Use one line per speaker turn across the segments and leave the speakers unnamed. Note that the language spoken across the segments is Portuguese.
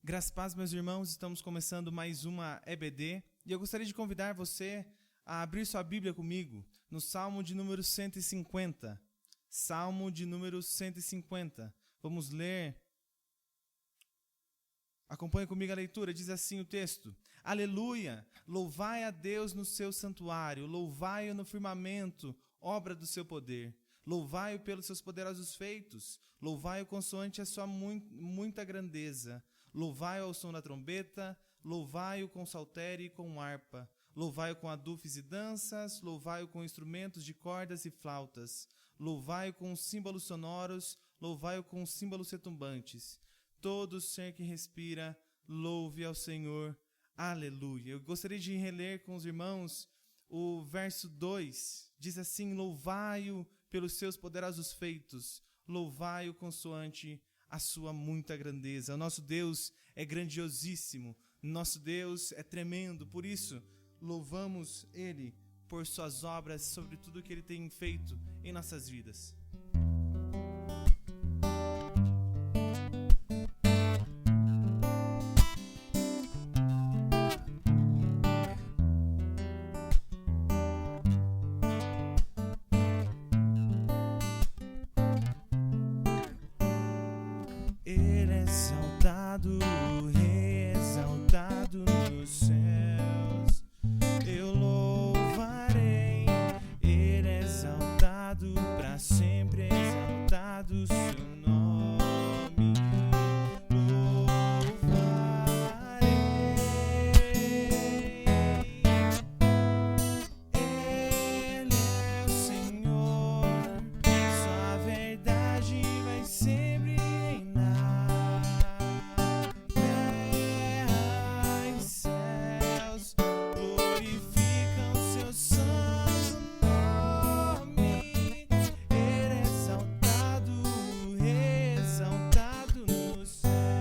Graças a paz, meus irmãos, estamos começando mais uma EBD e eu gostaria de convidar você a abrir sua Bíblia comigo no Salmo de número 150. Salmo de número 150. Vamos ler. Acompanhe comigo a leitura, diz assim o texto: Aleluia! Louvai a Deus no seu santuário, louvai-o no firmamento, obra do seu poder. Louvai-o pelos seus poderosos feitos, louvai-o consoante a sua muita grandeza. Louvai-o ao som da trombeta, louvai-o com saltério e com harpa. Louvai-o com adufes e danças, louvai-o com instrumentos de cordas e flautas. Louvai-o com símbolos sonoros, louvai-o com símbolos retumbantes. Todo ser que respira, louve ao Senhor. Aleluia. Eu gostaria de reler com os irmãos o verso 2. Diz assim: louvai-o pelos seus poderosos feitos, louvai-o consoante a sua muita grandeza. O nosso Deus é grandiosíssimo, nosso Deus é tremendo, por isso louvamos Ele por suas obras, sobre tudo que Ele tem feito em nossas vidas. Ele é exaltado, Rei exaltado nos céus. Eu louvarei, Ele é exaltado, para sempre exaltado seu nome. Louvarei. Ele é o Senhor, sua verdade vai sempre reinar. Terra e céus glorificam seu santo nome. Ele é exaltado, Rei exaltado nos céus.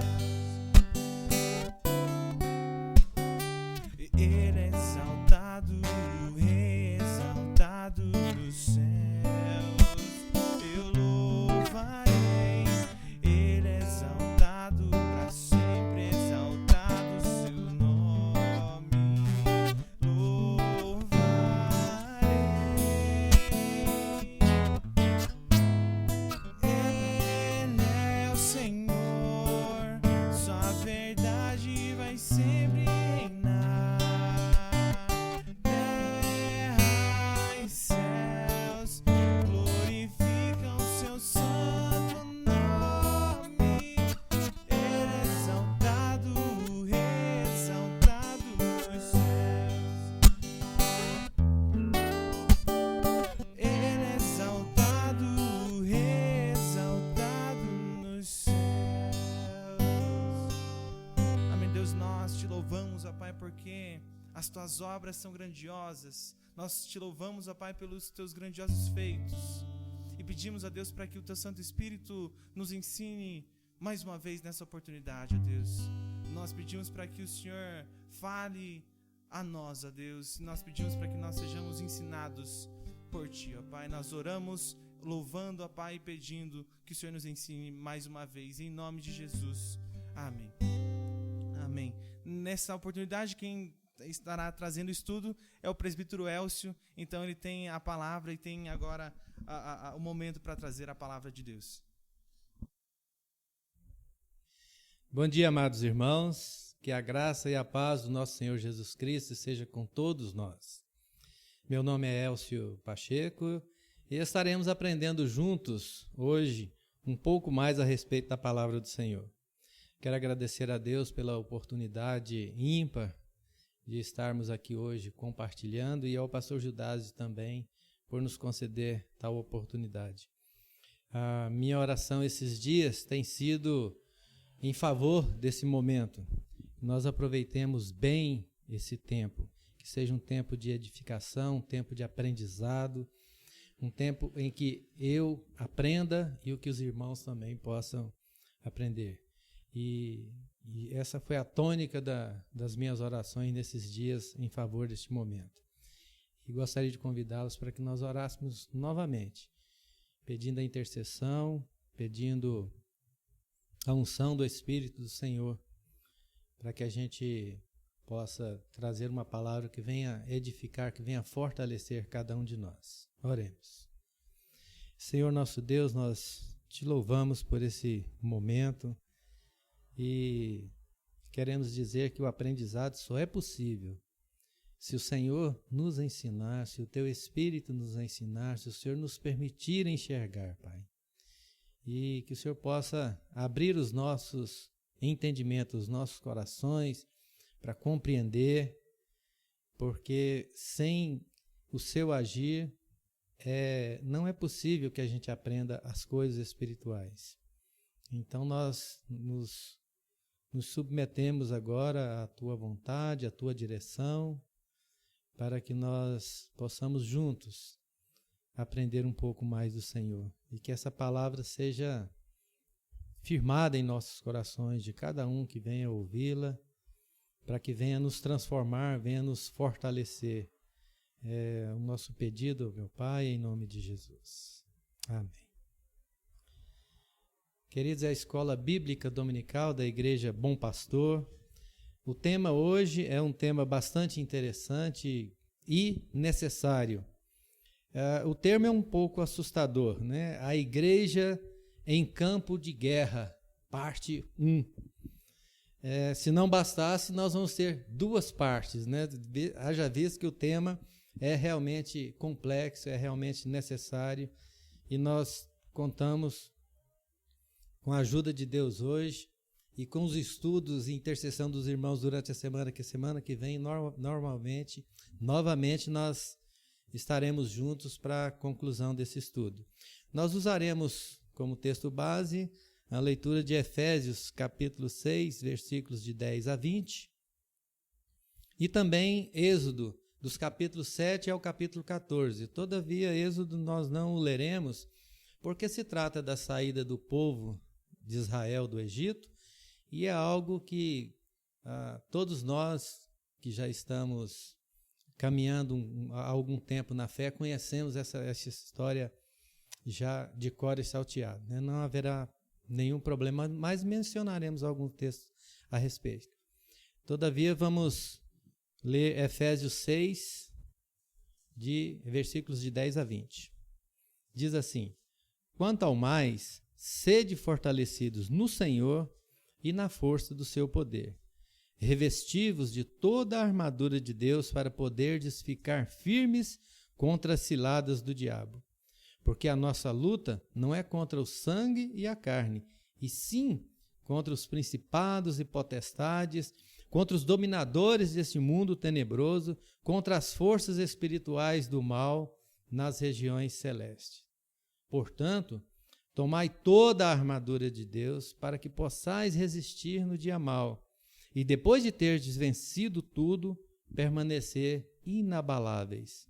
Ele é exaltado, Rei exaltado nos céus. Eu louvarei, Ele é exaltado, para sempre exaltado seu nome. Louvarei. Ele é o Senhor, sua verdade vai sempre reinar. Terra e céus glorificam seu santo nome. Ele é exaltado, Rei exaltado nos céus. Ele é exaltado, Rei exaltado nos céus. Amém, Deus, nós te louvamos, ó Pai, porque as tuas obras são grandiosas. Nós te louvamos, ó Pai, pelos teus grandiosos feitos. E pedimos a Deus para que o teu Santo Espírito nos ensine mais uma vez nessa oportunidade, ó Deus. Nós pedimos para que o Senhor fale a nós, ó Deus. Nós pedimos para que nós sejamos ensinados por Ti, ó Pai. Nós oramos louvando, ó Pai, e pedindo que o Senhor nos ensine mais uma vez, em nome de Jesus. Amém. Amém. Nessa oportunidade, quem estará trazendo o estudo é o presbítero Elcio. Então ele tem a palavra e tem agora o momento para trazer a palavra de Deus.
Bom dia, amados irmãos, que a graça e a paz do nosso Senhor Jesus Cristo seja com todos nós. Meu nome é Elcio Pacheco e estaremos aprendendo juntos hoje um pouco mais a respeito da palavra do Senhor. Quero agradecer a Deus pela oportunidade ímpar de estarmos aqui hoje compartilhando e ao pastor Judásio também por nos conceder tal oportunidade. A minha oração esses dias tem sido em favor desse momento. Nós aproveitemos bem esse tempo, que seja um tempo de edificação, um tempo de aprendizado, um tempo em que eu aprenda e o que os irmãos também possam aprender. E essa foi a tônica das minhas orações nesses dias em favor deste momento. E gostaria de convidá-los para que nós orássemos novamente, pedindo a intercessão, pedindo a unção do Espírito do Senhor para que a gente possa trazer uma palavra que venha edificar, que venha fortalecer cada um de nós. Oremos. Senhor nosso Deus, nós te louvamos por esse momento e queremos dizer que o aprendizado só é possível se o Senhor nos ensinar, se o Teu Espírito nos ensinar, se o Senhor nos permitir enxergar, Pai. E que o Senhor possa abrir os nossos entendimentos, os nossos corações para compreender, porque sem o Seu agir, não é possível que a gente aprenda as coisas espirituais. Então nós nos submetemos agora à Tua vontade, à Tua direção, para que nós possamos juntos aprender um pouco mais do Senhor e que essa palavra seja firmada em nossos corações de cada um que venha ouvi-la, para que venha nos transformar, venha nos fortalecer. É o nosso pedido, meu Pai, em nome de Jesus. Amém. Queridos, é a Escola Bíblica Dominical da Igreja Bom Pastor. O tema hoje é um tema bastante interessante e necessário. O termo é um pouco assustador, né? A Igreja em Campo de Guerra, parte 1. Se não bastasse, nós vamos ter duas partes, né? Haja visto que o tema é realmente complexo, é realmente necessário, e nós contamos com a ajuda de Deus hoje e com os estudos e intercessão dos irmãos durante a semana que vem, novamente nós estaremos juntos para a conclusão desse estudo. Nós usaremos como texto base a leitura de Efésios, capítulo 6, versículos de 10 a 20, e também Êxodo, dos capítulos 7 ao capítulo 14. Todavia, Êxodo nós não o leremos, porque se trata da saída do povo de Israel do Egito, e é algo que todos nós que já estamos caminhando há algum tempo na fé, conhecemos essa história já de cor e salteado, né? Não haverá nenhum problema, mas mencionaremos alguns textos a respeito. Todavia, vamos ler Efésios 6, de versículos de 10 a 20. Diz assim: quanto ao mais, sede fortalecidos no Senhor e na força do seu poder. Revesti-vos de toda a armadura de Deus para poderdes ficar firmes contra as ciladas do diabo. Porque a nossa luta não é contra o sangue e a carne, e sim contra os principados e potestades, contra os dominadores deste mundo tenebroso, contra as forças espirituais do mal nas regiões celestes. Portanto, tomai toda a armadura de Deus para que possais resistir no dia mau, e depois de terdes vencido tudo, permanecer inabaláveis.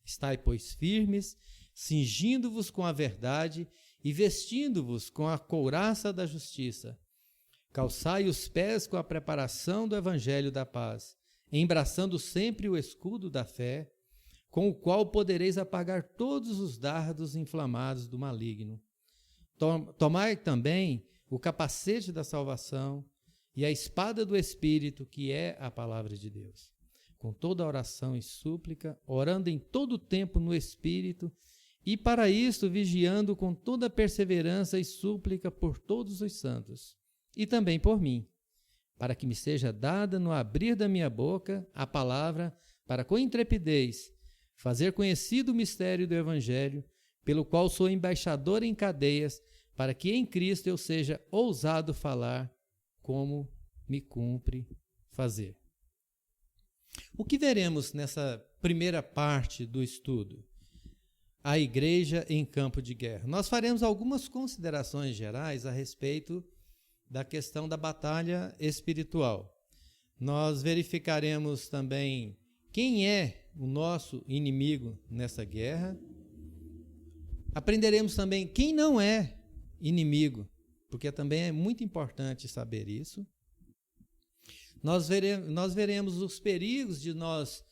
Estai, pois, firmes, cingindo-vos com a verdade e vestindo-vos com a couraça da justiça. Calçai os pés com a preparação do evangelho da paz, embraçando sempre o escudo da fé, com o qual podereis apagar todos os dardos inflamados do maligno. Tomai também o capacete da salvação e a espada do Espírito, que é a palavra de Deus, com toda oração e súplica, orando em todo o tempo no Espírito, e para isto vigiando com toda perseverança e súplica por todos os santos, e também por mim, para que me seja dada no abrir da minha boca a palavra, para com intrepidez fazer conhecido o mistério do Evangelho, pelo qual sou embaixador em cadeias, para que em Cristo eu seja ousado falar como me cumpre fazer. O que veremos nessa primeira parte do estudo? A igreja em campo de guerra. Nós faremos algumas considerações gerais a respeito da questão da batalha espiritual. Nós verificaremos também quem é o nosso inimigo nessa guerra. Aprenderemos também quem não é inimigo, porque também é muito importante saber isso. Nós veremos os perigos de nós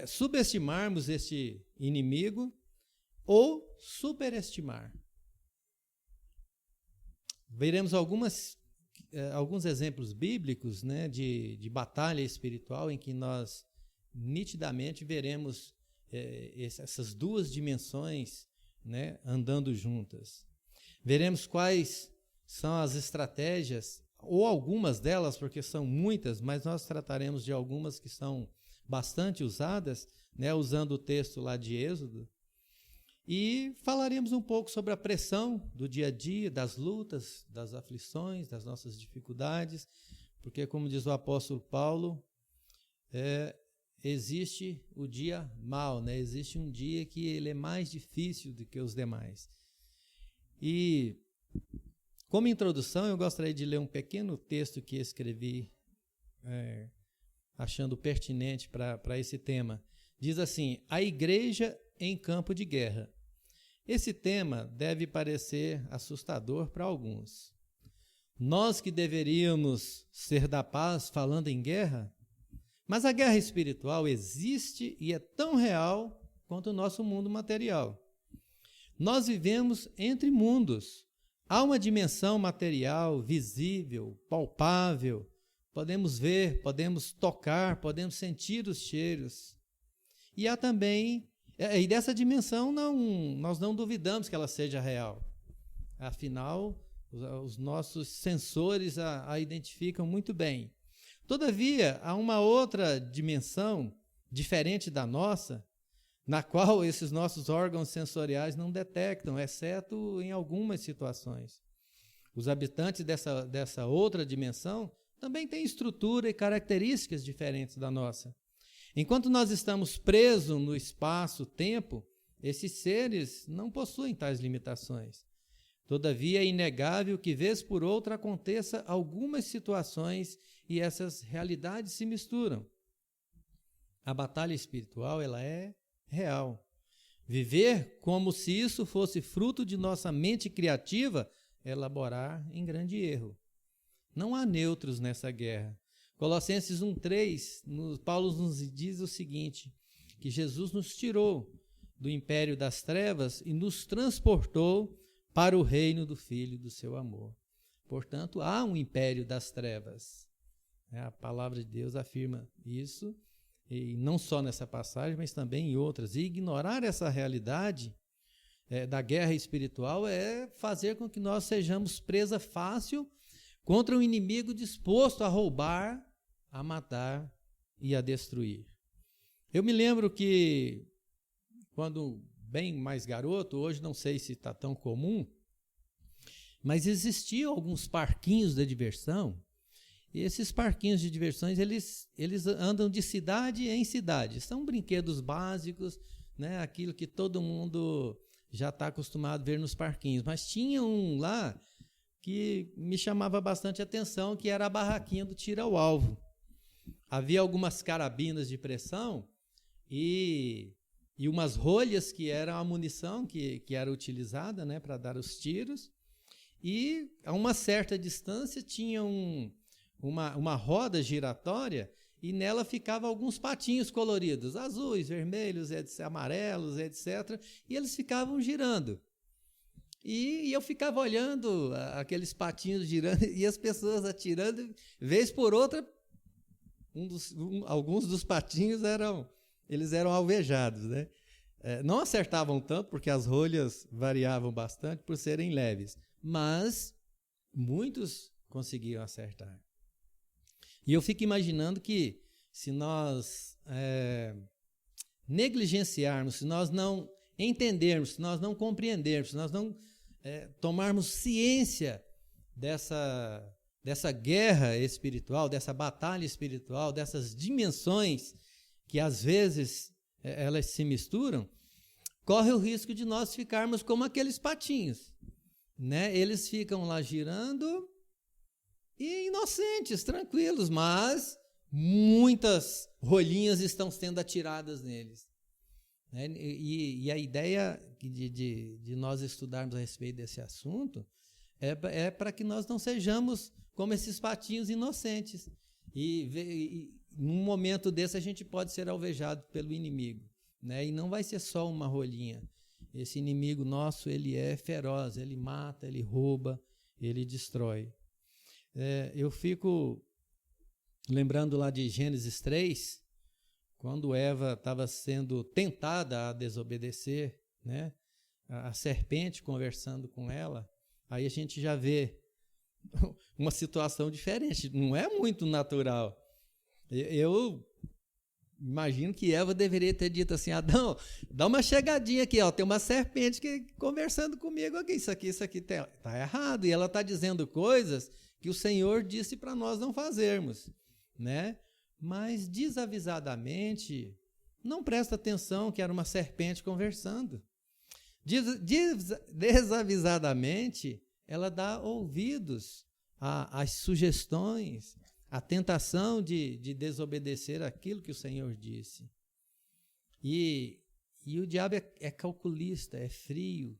subestimarmos este inimigo ou superestimar. Veremos algumas alguns exemplos bíblicos, né, de batalha espiritual em que nós nitidamente veremos essas duas dimensões, né, andando juntas. Veremos quais são as estratégias, ou algumas delas, porque são muitas, mas nós trataremos de algumas que são bastante usadas, né, usando o texto lá de Êxodo. E falaremos um pouco sobre a pressão do dia a dia, das lutas, das aflições, das nossas dificuldades, porque, como diz o apóstolo Paulo, existe o dia mau, né? Existe um dia que ele é mais difícil do que os demais. E, como introdução, eu gostaria de ler um pequeno texto que escrevi, achando pertinente para esse tema. Diz assim: a igreja em campo de guerra. Esse tema deve parecer assustador para alguns. Nós que deveríamos ser da paz falando em guerra? Mas a guerra espiritual existe e é tão real quanto o nosso mundo material. Nós vivemos entre mundos. Há uma dimensão material, visível, palpável. Podemos ver, podemos tocar, podemos sentir os cheiros. E há também... E dessa dimensão nós não duvidamos que ela seja real. Afinal, os nossos sensores a identificam muito bem. Todavia, há uma outra dimensão diferente da nossa, na qual esses nossos órgãos sensoriais não detectam, exceto em algumas situações. Os habitantes dessa outra dimensão também têm estrutura e características diferentes da nossa. Enquanto nós estamos presos no espaço-tempo, esses seres não possuem tais limitações. Todavia, é inegável que, vez por outra, aconteça algumas situações e essas realidades se misturam. A batalha espiritual, ela é real. Viver como se isso fosse fruto de nossa mente criativa é elaborar em grande erro. Não há neutros nessa guerra. Colossenses 1,3, Paulo nos diz o seguinte, que Jesus nos tirou do império das trevas e nos transportou para o reino do Filho do seu amor. Portanto, há um império das trevas. A palavra de Deus afirma isso, e não só nessa passagem, mas também em outras. E ignorar essa realidade da guerra espiritual é fazer com que nós sejamos presa fácil contra um inimigo disposto a roubar, a matar e a destruir. Eu me lembro que, quando bem mais garoto, hoje não sei se está tão comum, mas existiam alguns parquinhos de diversão, e esses parquinhos de diversões, eles andam de cidade em cidade. São brinquedos básicos, né? Aquilo que todo mundo já está acostumado a ver nos parquinhos. Mas tinha um lá que me chamava bastante atenção, que era a barraquinha do tira ao alvo. Havia algumas carabinas de pressão e umas rolhas que eram a munição que era utilizada, né, para dar os tiros. E a uma certa distância tinha uma roda giratória e nela ficavam alguns patinhos coloridos, azuis, vermelhos, amarelos, etc. E eles ficavam girando. E eu ficava olhando aqueles patinhos girando e as pessoas atirando, vez por outra, alguns dos patinhos eram alvejados, né? Não acertavam tanto, porque as rolhas variavam bastante por serem leves, mas muitos conseguiam acertar. E eu fico imaginando que, se nós negligenciarmos, se nós não entendermos, se nós não compreendermos, se nós não tomarmos ciência dessa guerra espiritual, dessa batalha espiritual, dessas dimensões que às vezes elas se misturam, corre o risco de nós ficarmos como aqueles patinhos, né? Eles ficam lá girando e inocentes, tranquilos, mas muitas rolinhas estão sendo atiradas neles. E a ideia de nós estudarmos a respeito desse assunto é para que nós não sejamos como esses patinhos inocentes. E num momento desse a gente pode ser alvejado pelo inimigo, né? E não vai ser só uma rolinha. Esse inimigo nosso, ele é feroz, ele mata, ele rouba, ele destrói. eu fico lembrando lá de Gênesis 3, quando Eva estava sendo tentada a desobedecer, né? A serpente conversando com ela, aí a gente já vê uma situação diferente, não é muito natural. Eu imagino que Eva deveria ter dito assim: Adão, dá uma chegadinha aqui, ó, tem uma serpente conversando comigo aqui, isso aqui tá errado, e ela está dizendo coisas que o Senhor disse para nós não fazermos, né? Mas desavisadamente, não presta atenção que era uma serpente conversando. Desavisadamente, ela dá ouvidos às sugestões, à tentação de desobedecer aquilo que o Senhor disse. E o diabo é calculista, é frio.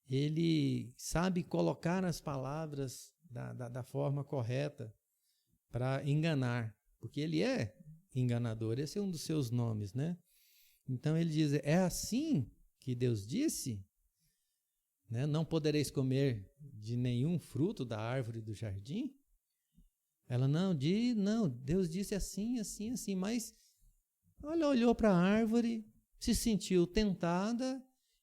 Ele sabe colocar as palavras da forma correta para enganar, porque ele é enganador, esse é um dos seus nomes, né? Então ele diz: é assim que Deus disse, né? Não podereis comer de nenhum fruto da árvore do jardim. Ela não, Deus disse assim, assim, assim, mas ela olhou para a árvore, se sentiu tentada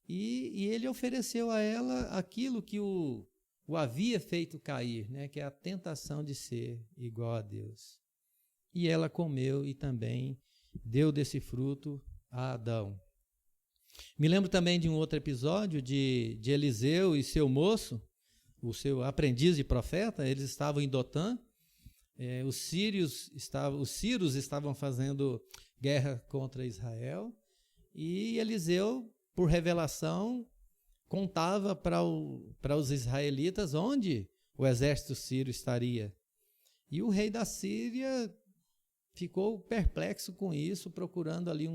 e ele ofereceu a ela aquilo que o havia feito cair, né? Que é a tentação de ser igual a Deus. E ela comeu e também deu desse fruto a Adão. Me lembro também de um outro episódio de Eliseu e seu moço, o seu aprendiz de profeta. Eles estavam em Dotã, os sírios estavam fazendo guerra contra Israel, e Eliseu, por revelação, contava para os israelitas onde o exército sírio estaria. E o rei da Síria ficou perplexo com isso, procurando ali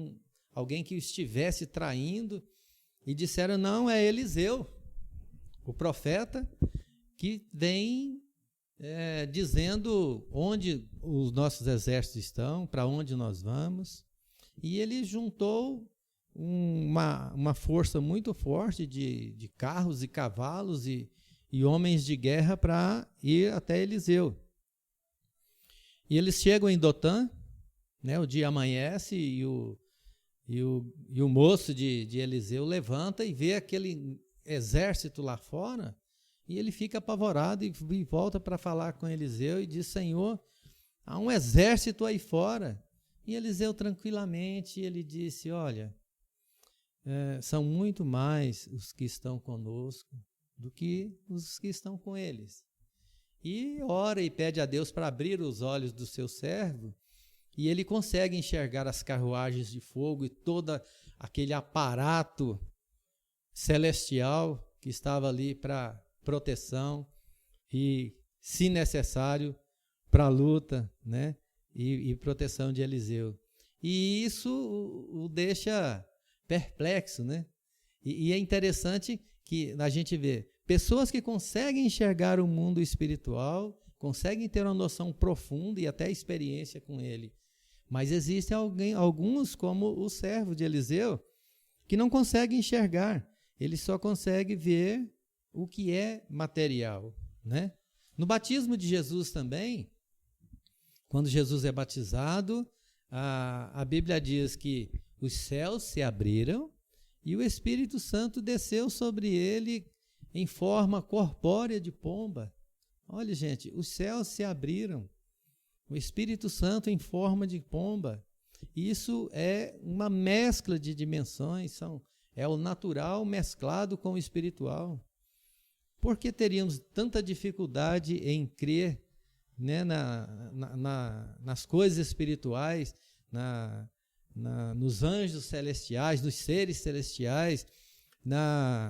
alguém que o estivesse traindo, e disseram: não, é Eliseu, o profeta, que vem dizendo onde os nossos exércitos estão, para onde nós vamos. E ele juntou uma força muito forte de carros e cavalos e homens de guerra para ir até Eliseu. E eles chegam em Dotã, né? O dia amanhece e o moço de Eliseu levanta e vê aquele exército lá fora, e ele fica apavorado e volta para falar com Eliseu e diz: Senhor, há um exército aí fora. E Eliseu tranquilamente, ele disse: olha, são muito mais os que estão conosco do que os que estão com eles. E ora e pede a Deus para abrir os olhos do seu servo, e ele consegue enxergar as carruagens de fogo e todo aquele aparato celestial que estava ali para proteção e, se necessário, para a luta, né? E proteção de Eliseu. E isso o deixa perplexo, né? E é interessante que a gente vê pessoas que conseguem enxergar o mundo espiritual, conseguem ter uma noção profunda e até experiência com ele. Mas existem alguns, como o servo de Eliseu, que não conseguem enxergar. Ele só consegue ver o que é material, né? No batismo de Jesus também, quando Jesus é batizado, a Bíblia diz que os céus se abriram e o Espírito Santo desceu sobre ele em forma corpórea de pomba. Olha, gente, os céus se abriram, o Espírito Santo em forma de pomba. Isso é uma mescla de dimensões, é o natural mesclado com o espiritual. Por que teríamos tanta dificuldade em crer, né, nas coisas espirituais, nos anjos celestiais, nos seres celestiais,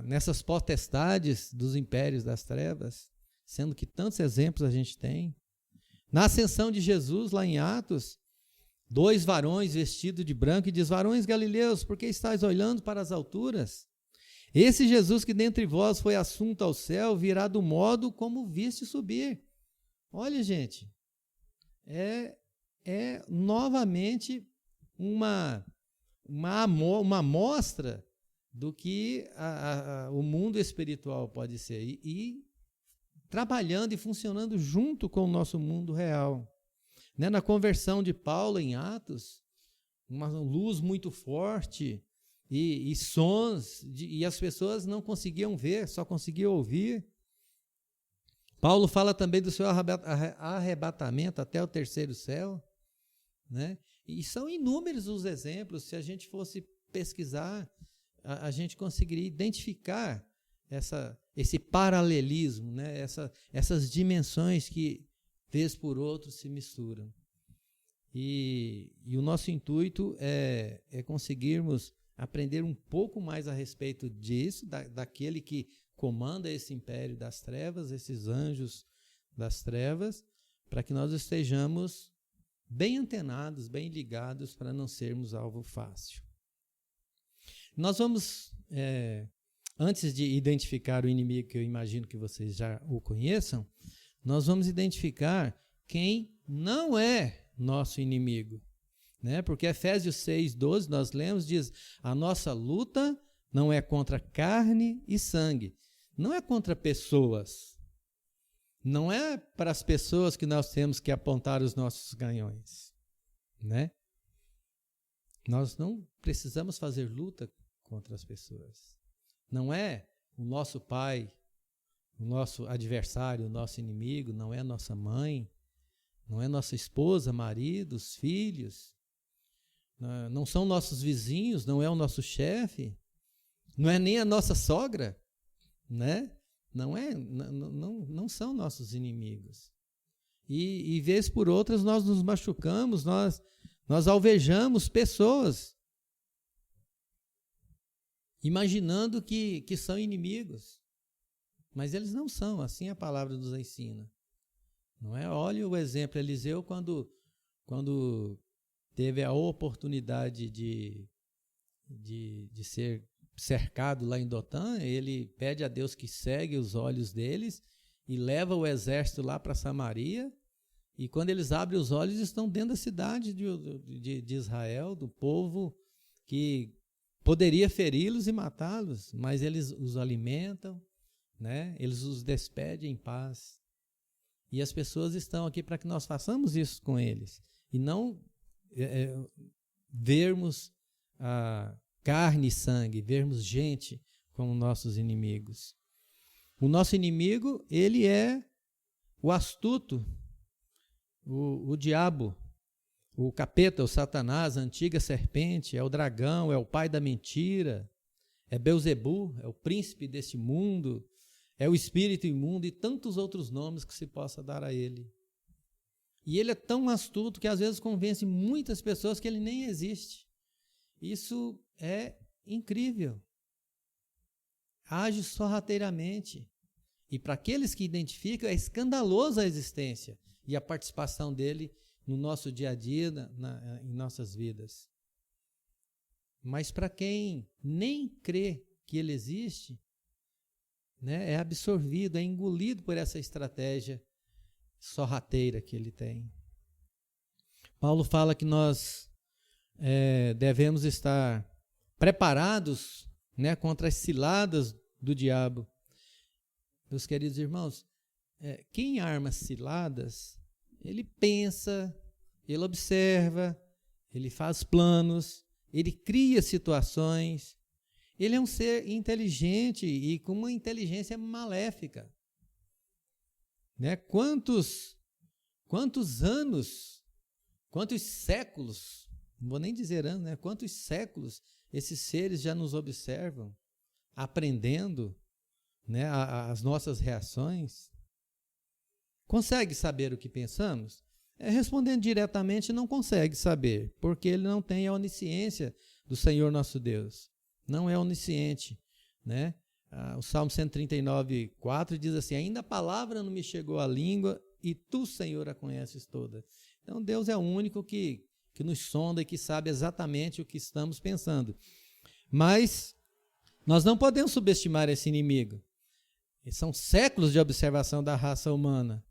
nessas potestades dos impérios das trevas, sendo que tantos exemplos a gente tem? Na ascensão de Jesus, lá em Atos, 2 varões vestidos de branco, e diz: varões galileus, por que estáis olhando para as alturas? Esse Jesus que dentre vós foi assunto ao céu, virá do modo como viste subir. Olha, gente, é novamente uma amostra do que o mundo espiritual pode ser. E trabalhando e funcionando junto com o nosso mundo real. Né? Na conversão de Paulo em Atos, uma luz muito forte e sons, e as pessoas não conseguiam ver, só conseguiam ouvir. Paulo fala também do seu arrebatamento até o terceiro céu, né? E são inúmeros os exemplos. Se a gente fosse pesquisar, a gente conseguiria identificar esse paralelismo, né? Essas dimensões que, vez por outra, se misturam. E o nosso intuito é conseguirmos aprender um pouco mais a respeito disso, daquele que comanda esse império das trevas, esses anjos das trevas, para que nós estejamos bem antenados, bem ligados, para não sermos alvo fácil. Nós vamos, antes de identificar o inimigo, que eu imagino que vocês já o conheçam, nós vamos identificar quem não é nosso inimigo. Né? Porque Efésios 6:12, nós lemos, diz: a nossa luta não é contra carne e sangue, não é contra pessoas, não é para as pessoas que nós temos que apontar os nossos canhões. Né? Nós não precisamos fazer luta contra as pessoas. Não é o nosso pai, o nosso adversário, o nosso inimigo, não é nossa mãe, não é nossa esposa, maridos, filhos, não são nossos vizinhos, não é o nosso chefe, não é nem a nossa sogra, né? Não são nossos inimigos. E vez por outras nós nos machucamos, nós alvejamos pessoas, imaginando que são inimigos, mas eles não são, assim a palavra nos ensina. Não é? Olha o exemplo, Eliseu, quando teve a oportunidade de ser cercado lá em Dotã, ele pede a Deus que cegue os olhos deles e leva o exército lá para Samaria, e quando eles abrem os olhos, estão dentro da cidade de Israel, do povo que poderia feri-los e matá-los, mas eles os alimentam, né? Eles os despedem em paz. E as pessoas estão aqui para que nós façamos isso com eles. E não vermos carne e sangue, vermos gente como nossos inimigos. O nosso inimigo, ele é o astuto, o diabo, o capeta, o Satanás, a antiga serpente, é o dragão, é o pai da mentira, é Belzebu, é o príncipe deste mundo, é o espírito imundo e tantos outros nomes que se possa dar a ele. E ele é tão astuto que às vezes convence muitas pessoas que ele nem existe. Isso é incrível. Age sorrateiramente. E para aqueles que identificam, é escandalosa a existência e a participação dele no nosso dia a dia, em nossas vidas. Mas para quem nem crê que ele existe, né, é absorvido, é engolido por essa estratégia sorrateira que ele tem. Paulo fala que nós devemos estar preparados, né, contra as ciladas do diabo. Meus queridos irmãos, quem arma ciladas, ele pensa, ele observa, ele faz planos, ele cria situações. Ele é um ser inteligente e com uma inteligência maléfica. Né? Quantos anos, quantos séculos, não vou nem dizer anos, né? Quantos séculos esses seres já nos observam, aprendendo, né, as nossas reações. Consegue saber o que pensamos? Respondendo diretamente, não consegue saber, porque ele não tem a onisciência do Senhor nosso Deus. Não é onisciente, né? O Salmo 139:4 diz assim: ainda a palavra não me chegou à língua e tu, Senhor, a conheces toda. Então Deus é o único que nos sonda e que sabe exatamente o que estamos pensando. Mas nós não podemos subestimar esse inimigo. São séculos de observação da raça humana.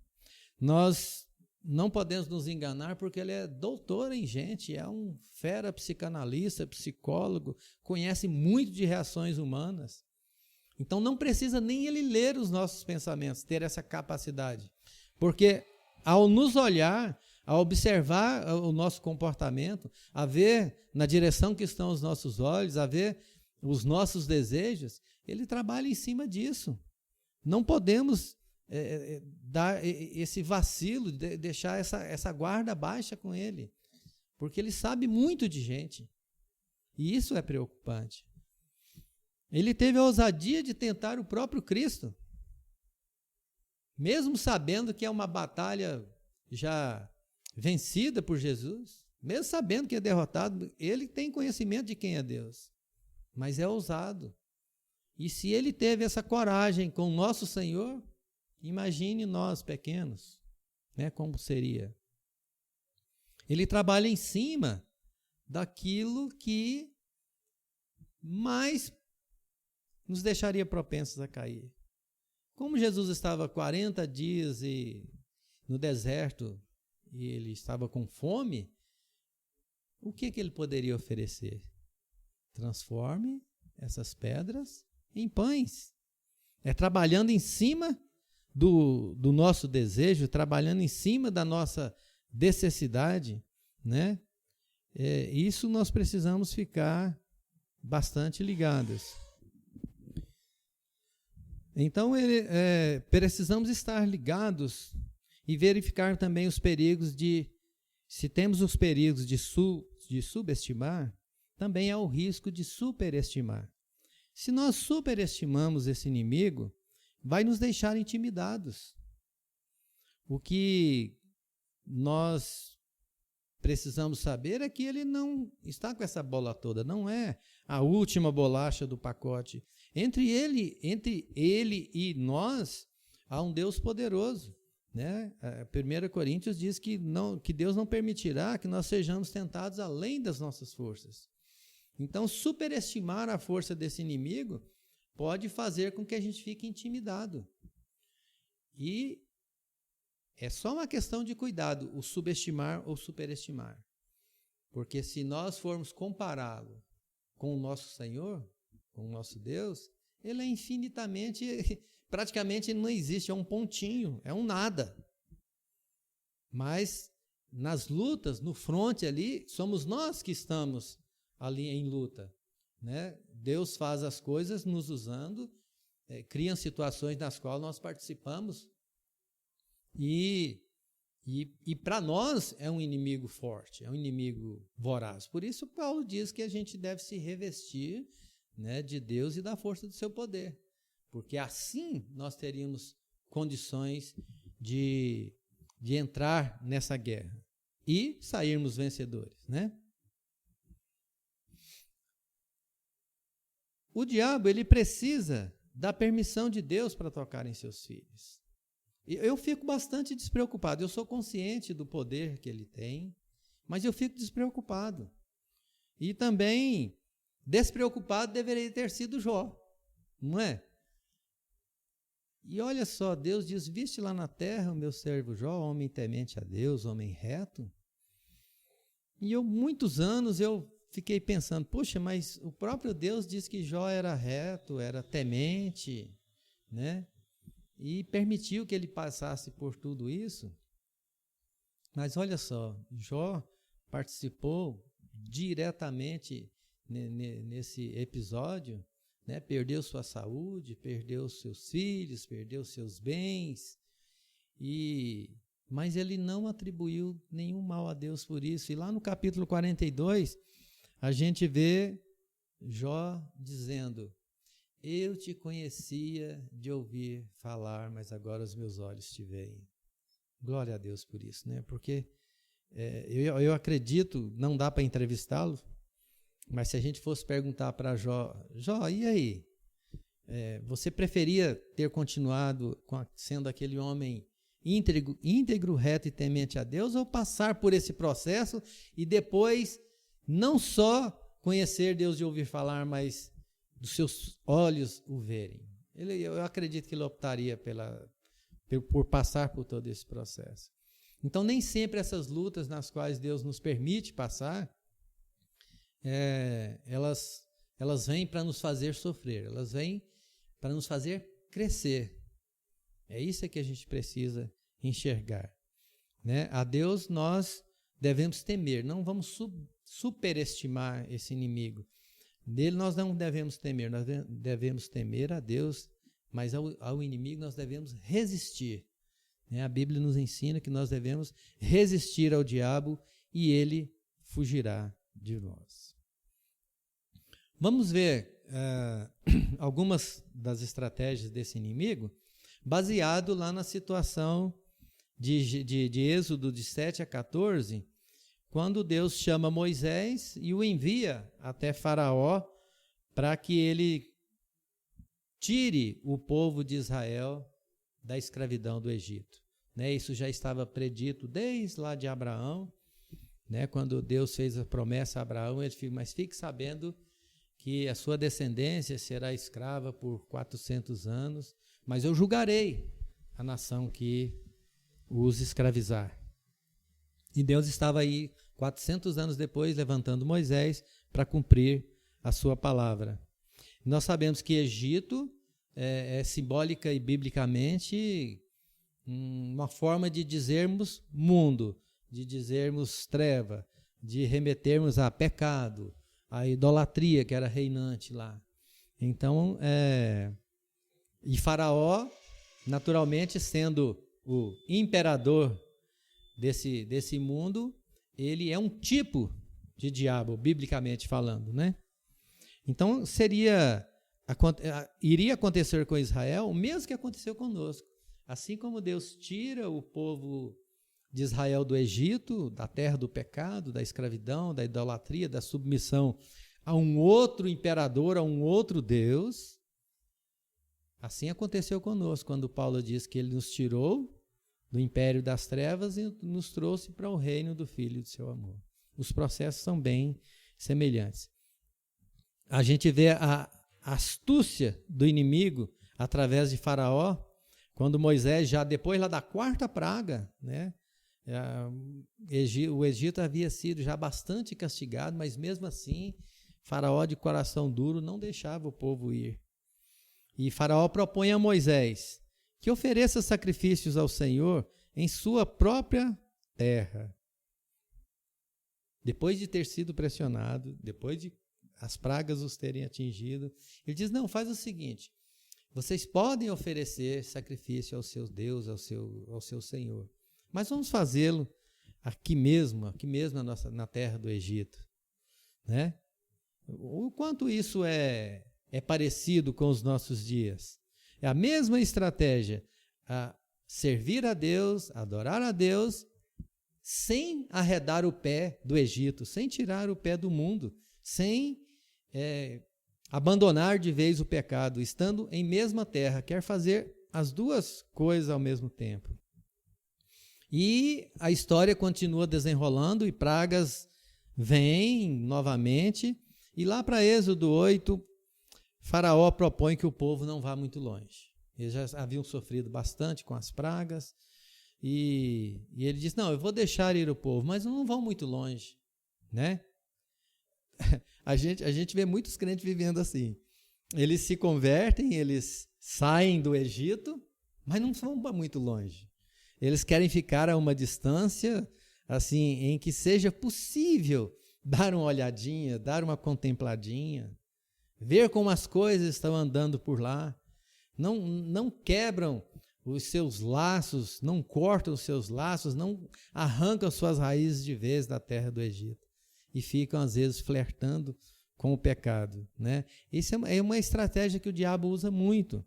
Nós não podemos nos enganar porque ele é doutor em gente, é um fera psicanalista, psicólogo, conhece muito de reações humanas. Então não precisa nem ele ler os nossos pensamentos, ter essa capacidade. Porque ao nos olhar, ao observar o nosso comportamento, a ver na direção que estão os nossos olhos, a ver os nossos desejos, ele trabalha em cima disso. Não podemos dar esse vacilo, deixar essa guarda baixa com ele, porque ele sabe muito de gente. E isso é preocupante. Ele teve a ousadia de tentar o próprio Cristo, mesmo sabendo que é uma batalha já vencida por Jesus, mesmo sabendo que é derrotado, ele tem conhecimento de quem é Deus, mas é ousado. E se ele teve essa coragem com o nosso Senhor, imagine nós pequenos, né, como seria. Ele trabalha em cima daquilo que mais nos deixaria propensos a cair. Como Jesus estava 40 dias no deserto e ele estava com fome, o que ele poderia oferecer? Transforme essas pedras em pães. É trabalhando em cima do nosso desejo, trabalhando em cima da nossa necessidade, né? Isso nós precisamos ficar bastante ligados. Então, precisamos estar ligados e verificar também os perigos se temos os perigos de subestimar, também há o risco de superestimar. Se nós superestimamos esse inimigo, vai nos deixar intimidados. O que nós precisamos saber é que ele não está com essa bola toda, não é a última bolacha do pacote. Entre ele e nós, há um Deus poderoso, né? 1 Coríntios diz que Deus não permitirá que nós sejamos tentados além das nossas forças. Então, superestimar a força desse inimigo pode fazer com que a gente fique intimidado. E é só uma questão de cuidado, o subestimar ou superestimar. Porque se nós formos compará-lo com o nosso Senhor, com o nosso Deus, ele é infinitamente, praticamente não existe, é um pontinho, é um nada. Mas nas lutas, no fronte ali, somos nós que estamos ali em luta, né? Deus faz as coisas nos usando, cria situações nas quais nós participamos e para nós é um inimigo forte, é um inimigo voraz. Por isso Paulo diz que a gente deve se revestir, né, de Deus e da força do seu poder, porque assim nós teríamos condições de entrar nessa guerra e sairmos vencedores, né? O diabo, ele precisa da permissão de Deus para tocar em seus filhos. Eu fico bastante despreocupado. Eu sou consciente do poder que ele tem, mas eu fico despreocupado. E também despreocupado deveria ter sido Jó, não é? E olha só, Deus diz: viste lá na terra o meu servo Jó, homem temente a Deus, homem reto. E muitos anos eu fiquei pensando, poxa, mas o próprio Deus diz que Jó era reto, era temente, né? E permitiu que ele passasse por tudo isso. Mas olha só, Jó participou diretamente nesse episódio, né? Perdeu sua saúde, perdeu seus filhos, perdeu seus bens, mas ele não atribuiu nenhum mal a Deus por isso. E lá no capítulo 42, a gente vê Jó dizendo: eu te conhecia de ouvir falar, mas agora os meus olhos te veem. Glória a Deus por isso, né? Porque eu acredito, não dá para entrevistá-lo, mas se a gente fosse perguntar para Jó, e aí? Você preferia ter continuado sendo aquele homem íntegro, reto e temente a Deus, ou passar por esse processo e depois não só conhecer Deus de ouvir falar, mas dos seus olhos o verem? Eu acredito que ele optaria por passar por todo esse processo. Então, nem sempre essas lutas nas quais Deus nos permite passar, elas vêm para nos fazer sofrer, elas vêm para nos fazer crescer. É isso que a gente precisa enxergar, né? A Deus nós devemos temer, não vamos superestimar esse inimigo. Dele nós não devemos temer, nós devemos temer a Deus, mas ao inimigo nós devemos resistir. A Bíblia nos ensina que nós devemos resistir ao diabo e ele fugirá de nós. Vamos ver algumas das estratégias desse inimigo, baseado lá na situação de Êxodo de 7 a 14, quando Deus chama Moisés e o envia até Faraó para que ele tire o povo de Israel da escravidão do Egito. Isso já estava predito desde lá de Abraão, quando Deus fez a promessa a Abraão, ele disse, mas fique sabendo que a sua descendência será escrava por 400 anos, mas eu julgarei a nação que os escravizar. E Deus estava aí 400 anos depois levantando Moisés para cumprir a sua palavra. Nós sabemos que Egito é simbólica e biblicamente uma forma de dizermos mundo, de dizermos treva, de remetermos a pecado, a idolatria que era reinante lá. Então, e Faraó, naturalmente, sendo o imperador desse mundo, ele é um tipo de diabo, biblicamente falando, né? Então, iria acontecer com Israel o mesmo que aconteceu conosco. Assim como Deus tira o povo de Israel do Egito, da terra do pecado, da escravidão, da idolatria, da submissão a um outro imperador, a um outro Deus, assim aconteceu conosco, quando Paulo diz que ele nos tirou do império das trevas e nos trouxe para o reino do Filho do seu amor. Os processos são bem semelhantes. A gente vê a astúcia do inimigo através de Faraó, quando Moisés, já depois lá da quarta praga, o Egito havia sido já bastante castigado, mas mesmo assim, Faraó de coração duro não deixava o povo ir. E Faraó propõe a Moisés que ofereça sacrifícios ao Senhor em sua própria terra. Depois de ter sido pressionado, depois de as pragas os terem atingido, ele diz, não, faz o seguinte, vocês podem oferecer sacrifício ao seu Deus, ao seu Senhor, mas vamos fazê-lo aqui mesmo na terra do Egito. O quanto isso é parecido com os nossos dias. É a mesma estratégia, a servir a Deus, adorar a Deus, sem arredar o pé do Egito, sem tirar o pé do mundo, sem abandonar de vez o pecado, estando em mesma terra, quer fazer as duas coisas ao mesmo tempo. E a história continua desenrolando e pragas vêm novamente, e lá para Êxodo 8, Faraó propõe que o povo não vá muito longe. Eles já haviam sofrido bastante com as pragas, e ele diz, não, eu vou deixar ir o povo, mas não vão muito longe, A gente vê muitos crentes vivendo assim. Eles se convertem, eles saem do Egito, mas não vão muito longe. Eles querem ficar a uma distância assim, em que seja possível dar uma olhadinha, dar uma contempladinha, ver como as coisas estão andando por lá. Não quebram os seus laços, não cortam os seus laços, não arrancam suas raízes de vez da terra do Egito. E ficam, às vezes, flertando com o pecado. Isso é uma estratégia que o diabo usa muito.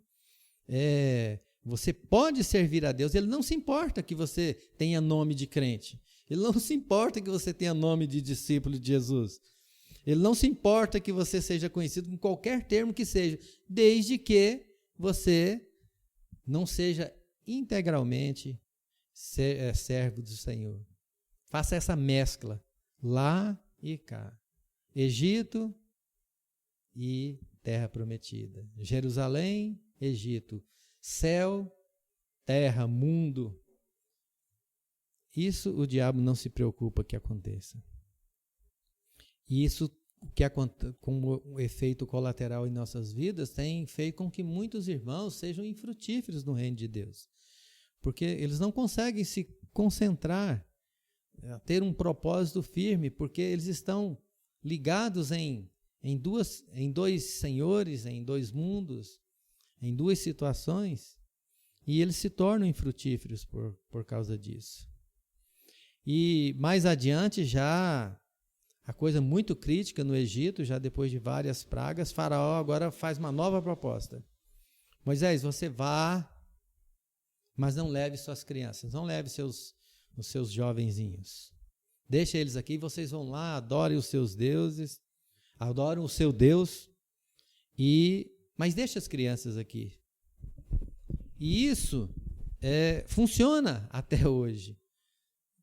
Você pode servir a Deus, ele não se importa que você tenha nome de crente. Ele não se importa que você tenha nome de discípulo de Jesus. Ele não se importa que você seja conhecido com qualquer termo que seja, desde que você não seja integralmente servo do Senhor. Faça essa mescla lá e cá. Egito e terra prometida. Jerusalém, Egito. Céu, terra, mundo. Isso o diabo não se preocupa que aconteça. E isso como efeito colateral em nossas vidas, tem feito com que muitos irmãos sejam infrutíferos no reino de Deus. Porque eles não conseguem se concentrar, ter um propósito firme, porque eles estão ligados em dois senhores, em dois mundos, em duas situações, e eles se tornam infrutíferos por causa disso. E mais adiante, já a coisa muito crítica no Egito, já depois de várias pragas, Faraó agora faz uma nova proposta. Moisés, você vá, mas não leve suas crianças, não leve os seus jovenzinhos. Deixa eles aqui, vocês vão lá, adorem os seus deuses, adoram o seu Deus, mas deixa as crianças aqui. E isso funciona até hoje.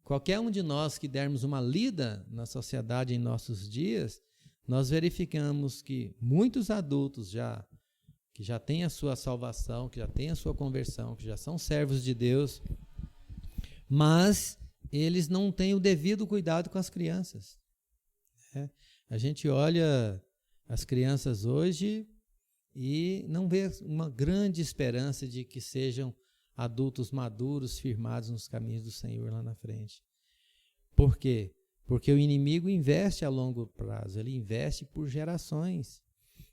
Qualquer um de nós que dermos uma lida na sociedade em nossos dias, nós verificamos que muitos adultos que já têm a sua salvação, que já têm a sua conversão, que já são servos de Deus, mas eles não têm o devido cuidado com as crianças. A gente olha as crianças hoje e não vê uma grande esperança de que sejam adultos maduros, firmados nos caminhos do Senhor lá na frente. Por quê? Porque o inimigo investe a longo prazo, ele investe por gerações.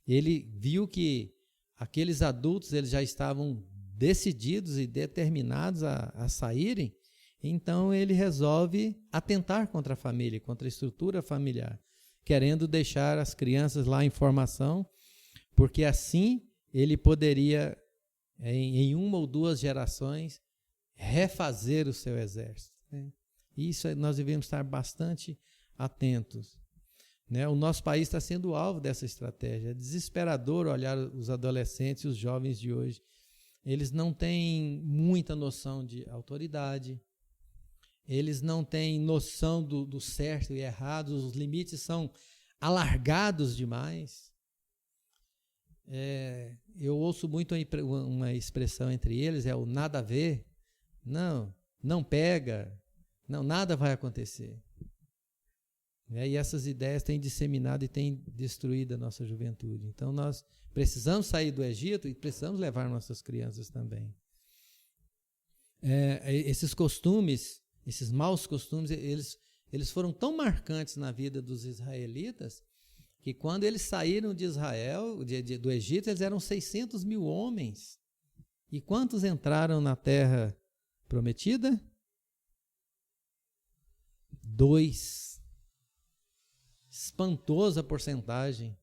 Ele viu que aqueles adultos eles já estavam decididos e determinados a saírem, então ele resolve atentar contra a família, contra a estrutura familiar, querendo deixar as crianças lá em formação, porque assim ele poderia, em uma ou duas gerações, refazer o seu exército. Isso nós devemos estar bastante atentos. O nosso país está sendo alvo dessa estratégia. É desesperador olhar os adolescentes e os jovens de hoje. Eles não têm muita noção de autoridade, eles não têm noção do certo e errado, os limites são alargados demais. Eu ouço muito uma expressão entre eles, o nada a ver. Não pega, nada vai acontecer. E essas ideias têm disseminado e têm destruído a nossa juventude. Então nós precisamos sair do Egito e precisamos levar nossas crianças também. Esses costumes, esses maus costumes, eles foram tão marcantes na vida dos israelitas que quando eles saíram de Israel, do Egito, eles eram 600 mil homens. E quantos entraram na terra prometida? 2. Espantosa porcentagem.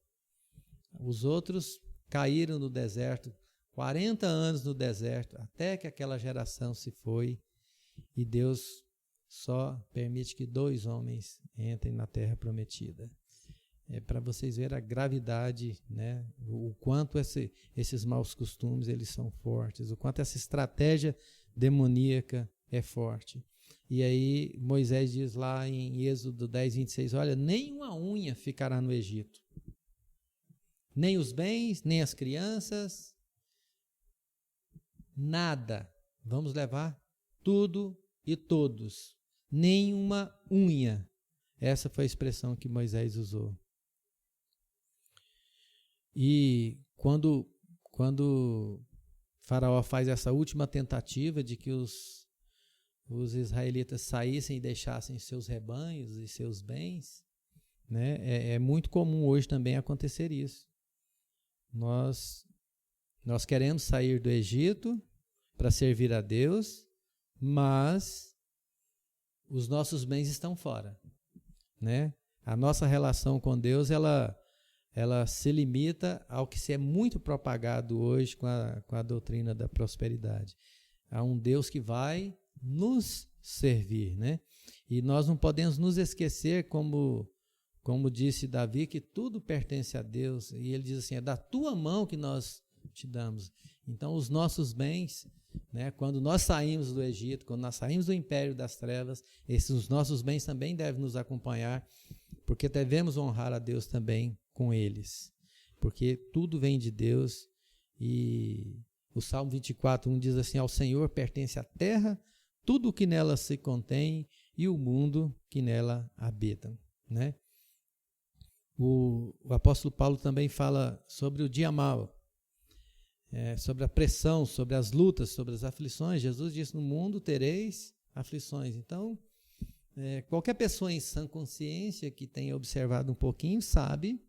Os outros caíram no deserto, 40 anos no deserto, até que aquela geração se foi e Deus só permite que 2 homens entrem na terra prometida. Para vocês verem a gravidade, o quanto esses maus costumes eles são fortes, o quanto essa estratégia demoníaca é forte. E aí Moisés diz lá em Êxodo 10, 26, olha, nem uma unha ficará no Egito, nem os bens, nem as crianças, nada, vamos levar tudo e todos, nenhuma unha. Essa foi a expressão que Moisés usou. E quando Faraó faz essa última tentativa de que os israelitas saíssem e deixassem seus rebanhos e seus bens, é muito comum hoje também acontecer isso. Nós queremos sair do Egito para servir a Deus, mas os nossos bens estão fora. A nossa relação com Deus, ela se limita ao que se é muito propagado hoje com a doutrina da prosperidade. Há um Deus que vai nos servir, E nós não podemos nos esquecer, como disse Davi, que tudo pertence a Deus. E ele diz assim, é da tua mão que nós te damos. Então, os nossos bens, quando nós saímos do Egito, quando nós saímos do império das trevas, os nossos bens também devem nos acompanhar, porque devemos honrar a Deus também com eles, porque tudo vem de Deus. E o Salmo 24:1 diz assim, ao Senhor pertence a terra, tudo o que nela se contém e o mundo que nela habita. O apóstolo Paulo também fala sobre o dia mau, sobre a pressão, sobre as lutas, sobre as aflições. Jesus disse: no mundo tereis aflições. Então, qualquer pessoa em sã consciência que tenha observado um pouquinho sabe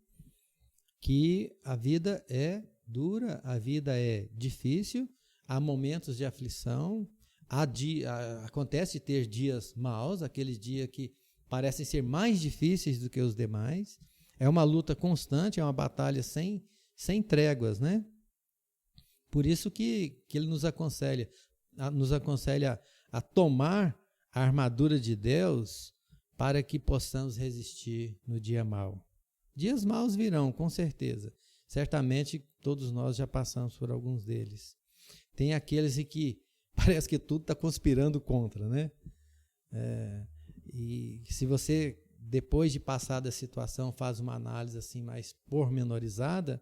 que a vida é dura, a vida é difícil, há momentos de aflição, acontece ter dias maus, aqueles dias que parecem ser mais difíceis do que os demais. É uma luta constante, é uma batalha sem tréguas, né? Por isso que ele nos aconselha a tomar a armadura de Deus para que possamos resistir no dia mau. Dias maus virão, com certeza. Certamente todos nós já passamos por alguns deles. Tem aqueles em que parece que tudo está conspirando contra, né? E se você, depois de passar da situação, faz uma análise assim mais pormenorizada,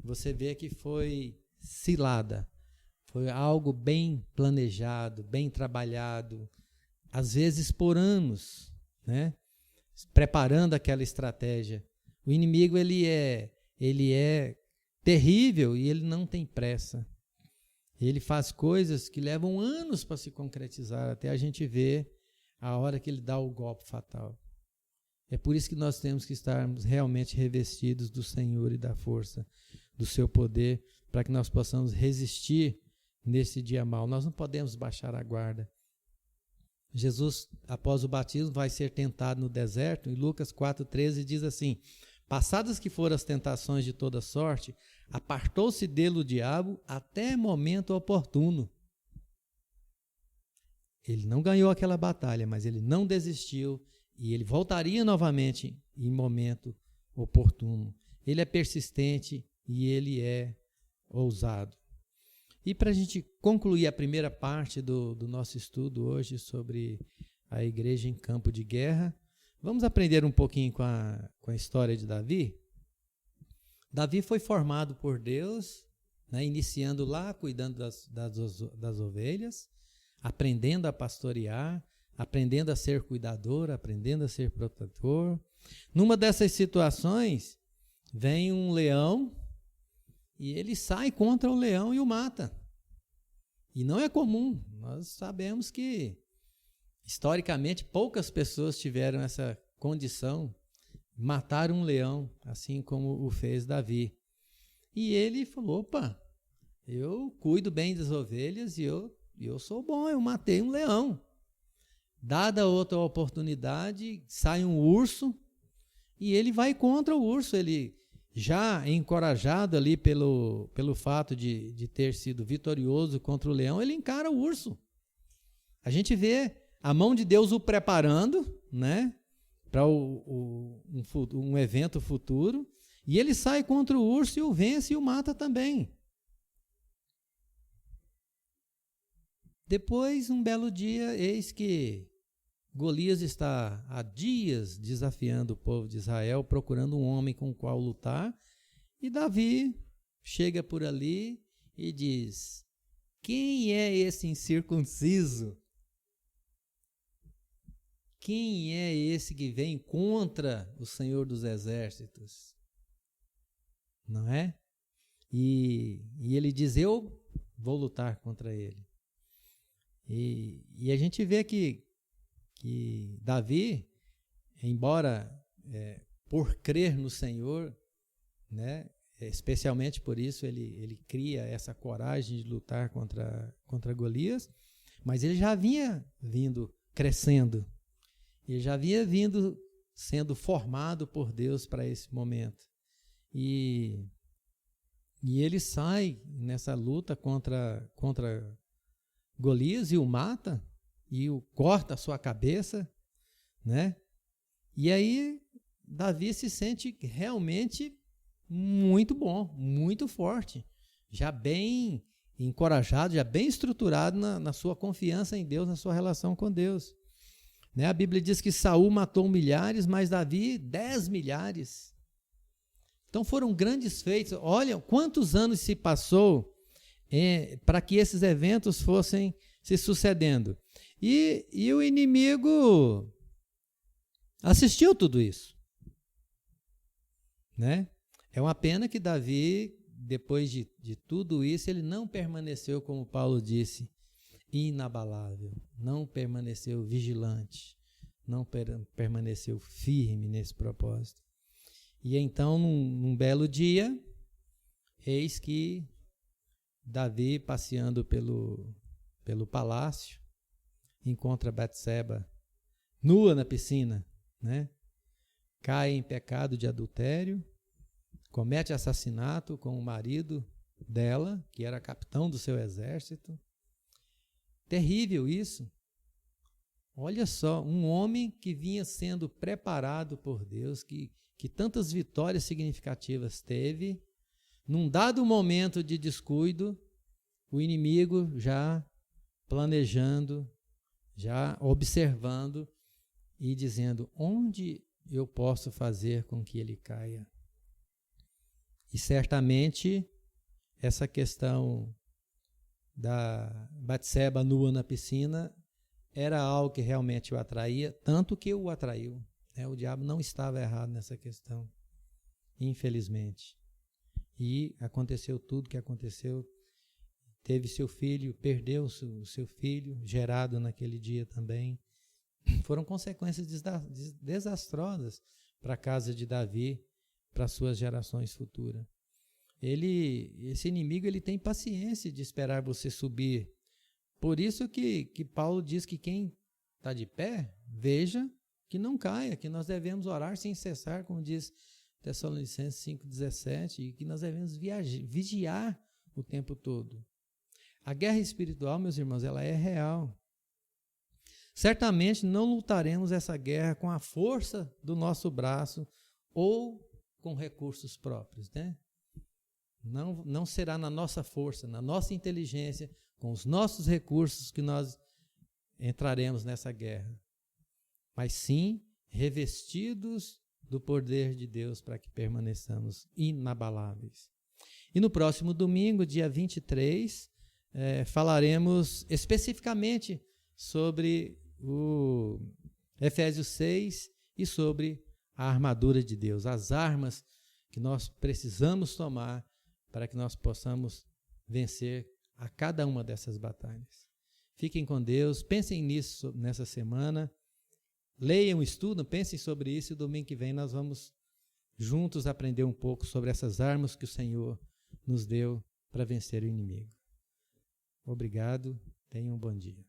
você vê que foi cilada, foi algo bem planejado, bem trabalhado, às vezes por anos, né? Preparando aquela estratégia. O inimigo ele é terrível e ele não tem pressa. Ele faz coisas que levam anos para se concretizar, até a gente ver a hora que ele dá o golpe fatal. É por isso que nós temos que estarmos realmente revestidos do Senhor e da força do seu poder, para que nós possamos resistir nesse dia mau. Nós não podemos baixar a guarda. Jesus, após o batismo, vai ser tentado no deserto, e Lucas 4,13 diz assim: passadas que foram as tentações de toda sorte, apartou-se dele o diabo até momento oportuno. Ele não ganhou aquela batalha, mas ele não desistiu, e ele voltaria novamente em momento oportuno. Ele é persistente e ele é ousado. E para a gente concluir a primeira parte do nosso estudo hoje sobre a igreja em campo de guerra, vamos aprender um pouquinho com a história de Davi. Davi foi formado por Deus, né, iniciando lá, cuidando das ovelhas, aprendendo a pastorear, aprendendo a ser cuidador, aprendendo a ser protetor. Numa dessas situações, vem um leão e ele sai contra o leão e o mata. E não é comum. Nós sabemos que, historicamente, poucas pessoas tiveram essa condição, matar um leão, assim como o fez Davi. E ele falou: opa, eu cuido bem das ovelhas e eu sou bom, eu matei um leão. Dada outra oportunidade, sai um urso e ele vai contra o urso. Ele, já encorajado ali pelo fato de ter sido vitorioso contra o leão, ele encara o urso. A gente vê a mão de Deus o preparando, né, para um evento futuro, e ele sai contra o urso e o vence e o mata também. Depois, um belo dia, eis que Golias está há dias desafiando o povo de Israel, procurando um homem com o qual lutar, e Davi chega por ali e diz: quem é esse incircunciso? Quem é esse que vem contra o Senhor dos Exércitos? Não é? E ele diz: eu vou lutar contra ele. E a gente vê que Davi, embora por crer no Senhor, né, especialmente por isso ele cria essa coragem de lutar contra Golias, mas ele já vinha vindo crescendo, ele já havia vindo sendo formado por Deus para esse momento. E ele sai nessa luta contra Golias e o mata, e o corta a sua cabeça, né? E aí Davi se sente realmente muito bom, muito forte, já bem encorajado, já bem estruturado na sua confiança em Deus, na sua relação com Deus. Né? A Bíblia diz que Saul matou milhares, mas Davi 10 milhares. Então foram grandes feitos. Olha quantos anos se passou para que esses eventos fossem se sucedendo. E o inimigo assistiu tudo isso. né? É uma pena que Davi, depois de tudo isso, ele não permaneceu, como Paulo disse, inabalável, não permaneceu vigilante, não permaneceu firme nesse propósito. E então, num belo dia, eis que Davi, passeando pelo palácio, encontra Batseba nua na piscina, né? Cai em pecado de adultério, comete assassinato com o marido dela, que era capitão do seu exército. Terrível isso. Olha só, um homem que vinha sendo preparado por Deus, que tantas vitórias significativas teve, num dado momento de descuido, o inimigo já planejando, já observando e dizendo: onde eu posso fazer com que ele caia? E certamente essa questão da Batseba nua na piscina era algo que realmente o atraía, tanto que o atraiu. O diabo não estava errado nessa questão, infelizmente. E aconteceu tudo o que aconteceu. Teve seu filho, perdeu o seu filho, gerado naquele dia também. Foram consequências desastrosas para a casa de Davi, para as suas gerações futuras. Esse inimigo, ele tem paciência de esperar você subir. Por isso que Paulo diz que quem está de pé, veja que não caia, que nós devemos orar sem cessar, como diz Tessalonicenses 5,17, e que nós devemos vigiar o tempo todo. A guerra espiritual, meus irmãos, ela é real. Certamente não lutaremos essa guerra com a força do nosso braço ou com recursos próprios, né? Não será na nossa força, na nossa inteligência, com os nossos recursos que nós entraremos nessa guerra, mas sim revestidos do poder de Deus para que permaneçamos inabaláveis. E no próximo domingo, dia 23, falaremos especificamente sobre o Efésios 6 e sobre a armadura de Deus, as armas que nós precisamos tomar para que nós possamos vencer a cada uma dessas batalhas. Fiquem com Deus, pensem nisso nessa semana, leiam, estudam, pensem sobre isso, e domingo que vem nós vamos juntos aprender um pouco sobre essas armas que o Senhor nos deu para vencer o inimigo. Obrigado, tenham um bom dia.